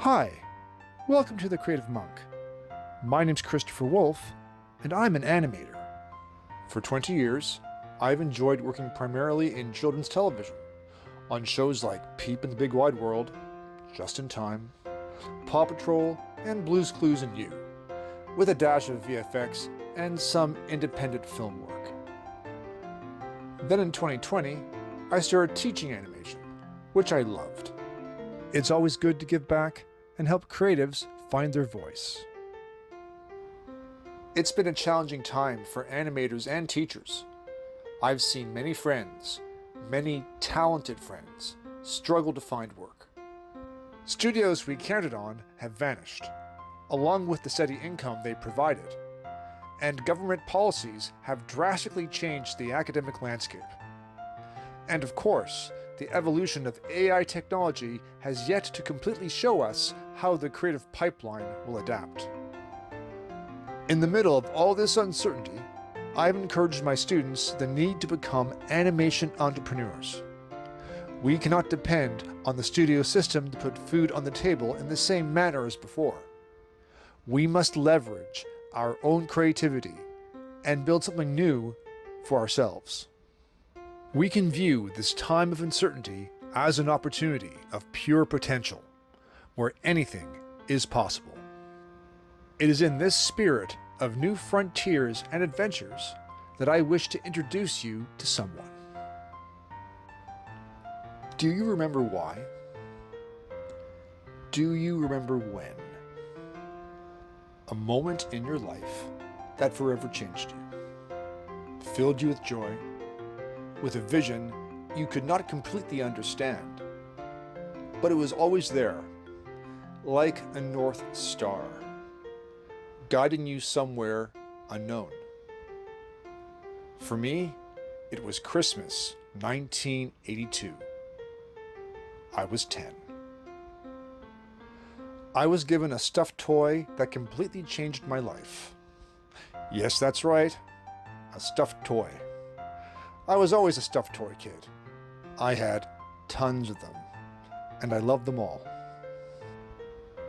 Hi, welcome to The Creative Monk. My name's Christopher Wolfe, and I'm an animator. For 20 years, I've enjoyed working primarily in children's television, on shows like Peep in the Big Wide World, Just in Time, Paw Patrol, and Blue's Clues and You, with a dash of VFX and some independent film work. Then in 2020, I started teaching animation, which I loved. It's always good to give back and help creatives find their voice. It's been a challenging time for animators and teachers. I've seen many friends, many talented friends, struggle to find work. Studios we counted on have vanished, along with the steady income they provided, and government policies have drastically changed the academic landscape. And of course, the evolution of AI technology has yet to completely show us how the creative pipeline will adapt. In the middle of all this uncertainty, I've encouraged my students the need to become animation entrepreneurs. We cannot depend on the studio system to put food on the table in the same manner as before. We must leverage our own creativity and build something new for ourselves. We can view this time of uncertainty as an opportunity of pure potential, where anything is possible. It is in this spirit of new frontiers and adventures that I wish to introduce you to someone. Do you remember why? Do you remember when? A moment in your life that forever changed you, filled you with joy, with a vision you could not completely understand, but it was always there, like a North Star, guiding you somewhere unknown. For me, it was Christmas 1982. I was 10. I was given a stuffed toy that completely changed my life. Yes, that's right, a stuffed toy. I was always a stuffed toy kid. I had tons of them, and I loved them all.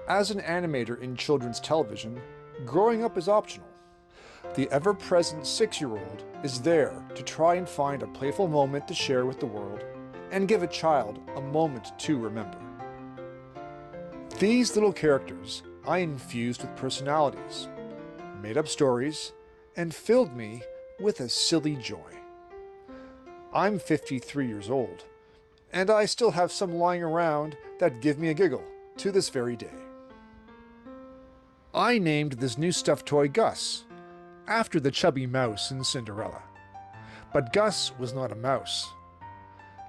As an animator in children's television, growing up is optional. The ever-present 6-year-old is there to try and find a playful moment to share with the world and give a child a moment to remember. These little characters I infused with personalities, made up stories, and filled me with a silly joy. I'm 53 years old, and I still have some lying around that give me a giggle to this very day. I named this new stuffed toy Gus, after the chubby mouse in Cinderella. But Gus was not a mouse.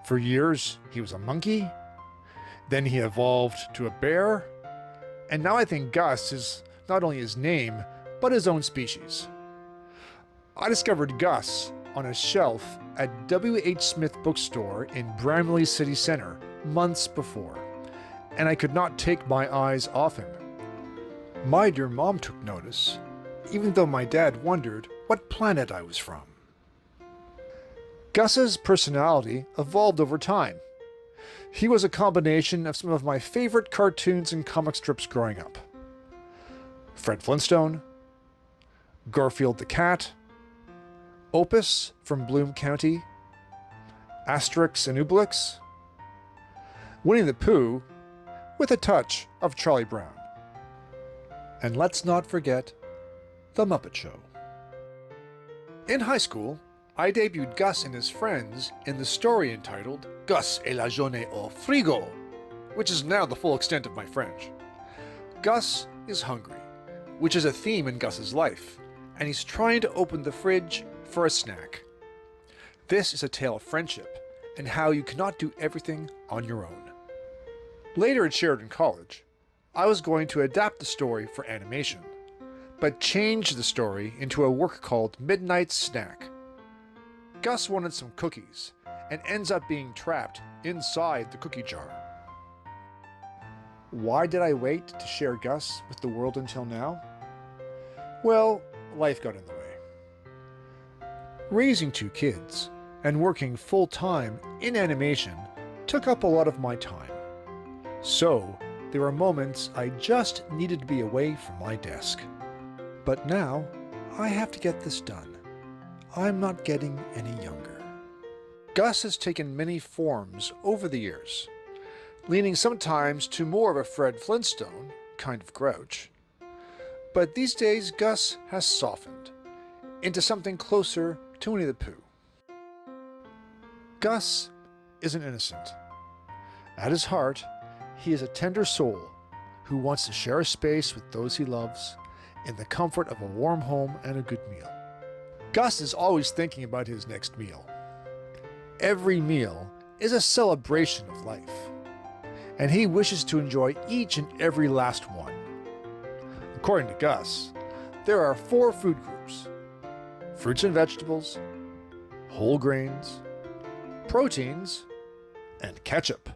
For years, he was a monkey, then he evolved to a bear, and now I think Gus is not only his name, but his own species. I discovered Gus on a shelf at W.H. Smith Bookstore in Bramley City Centre months before, and I could not take my eyes off him. My dear mom took notice, even though my dad wondered what planet I was from. Gus's personality evolved over time. He was a combination of some of my favorite cartoons and comic strips growing up. Fred Flintstone, Garfield the cat, Opus from Bloom County, Asterix and Obelix, Winnie-the-Pooh, with a touch of Charlie Brown. And let's not forget The Muppet Show. In high school, I debuted Gus and his friends in the story entitled Gus et la journée au frigo, which is now the full extent of my French. Gus is hungry, which is a theme in Gus's life, and he's trying to open the fridge for a snack. This is a tale of friendship and how you cannot do everything on your own. Later at Sheridan College, I was going to adapt the story for animation, but change the story into a work called Midnight Snack. Gus wanted some cookies and ends up being trapped inside the cookie jar. Why did I wait to share Gus with the world until now? Well, life got in the way. Raising 2 kids and working full-time in animation took up a lot of my time. So, there were moments I just needed to be away from my desk. But now, I have to get this done. I'm not getting any younger. Gus has taken many forms over the years, leaning sometimes to more of a Fred Flintstone kind of grouch. But these days, Gus has softened into something closer to Winnie-the-Pooh. Gus isn't innocent. At his heart, he is a tender soul who wants to share a space with those he loves in the comfort of a warm home and a good meal. Gus is always thinking about his next meal. Every meal is a celebration of life, and he wishes to enjoy each and every last one. According to Gus, there are 4 food groups: fruits and vegetables, whole grains, proteins, and ketchup.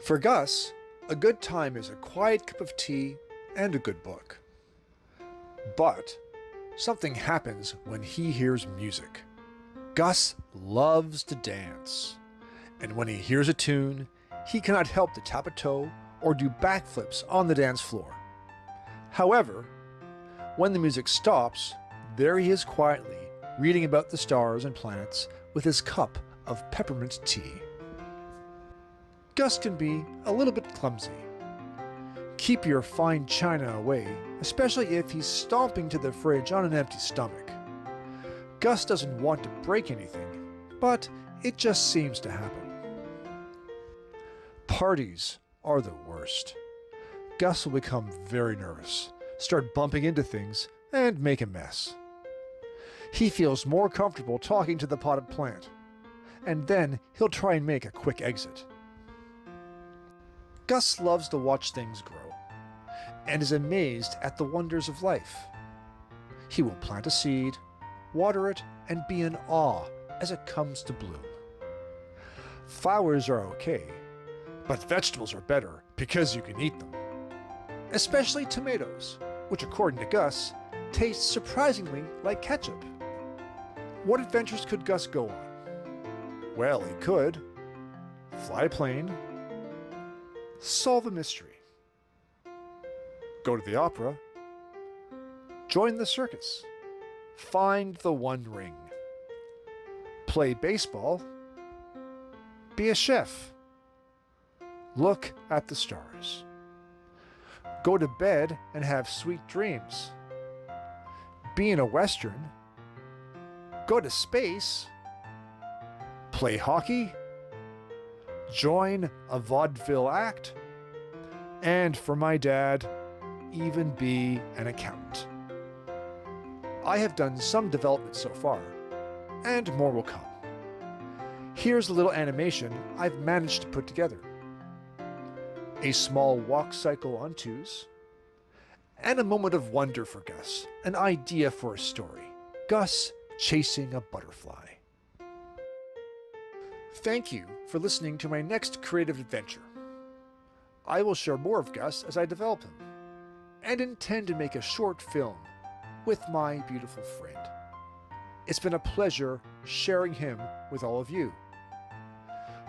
For Gus, a good time is a quiet cup of tea and a good book. But something happens when he hears music. Gus loves to dance, and when he hears a tune, he cannot help to tap a toe or do backflips on the dance floor. However, when the music stops, there he is quietly reading about the stars and planets with his cup of peppermint tea. Gus can be a little bit clumsy. Keep your fine china away, especially if he's stomping to the fridge on an empty stomach. Gus doesn't want to break anything, but it just seems to happen. Parties are the worst. Gus will become very nervous, start bumping into things, and make a mess. He feels more comfortable talking to the potted plant, and then he'll try and make a quick exit. Gus loves to watch things grow, and is amazed at the wonders of life. He will plant a seed, water it, and be in awe as it comes to bloom. Flowers are okay, but vegetables are better because you can eat them. Especially tomatoes, which according to Gus, taste surprisingly like ketchup. What adventures could Gus go on? Well, he could fly a plane, solve a mystery, go to the opera, join the circus, find the One Ring, play baseball, be a chef, look at the stars, go to bed and have sweet dreams, be in a western, go to space, play hockey, join a vaudeville act, and for my dad, even be an accountant. I have done some development so far, and more will come. Here's a little animation I've managed to put together. A small walk cycle on 2s, and a moment of wonder for Gus, an idea for a story. Gus chasing a butterfly. Thank you for listening to my next creative adventure. I will share more of Gus as I develop him, and intend to make a short film with my beautiful friend. It's been a pleasure sharing him with all of you.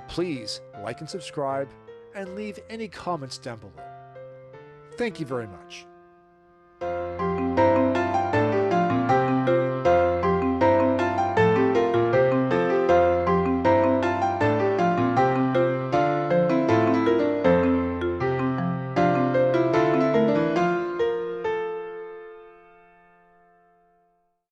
Please like and subscribe, and leave any comments down below. Thank you very much.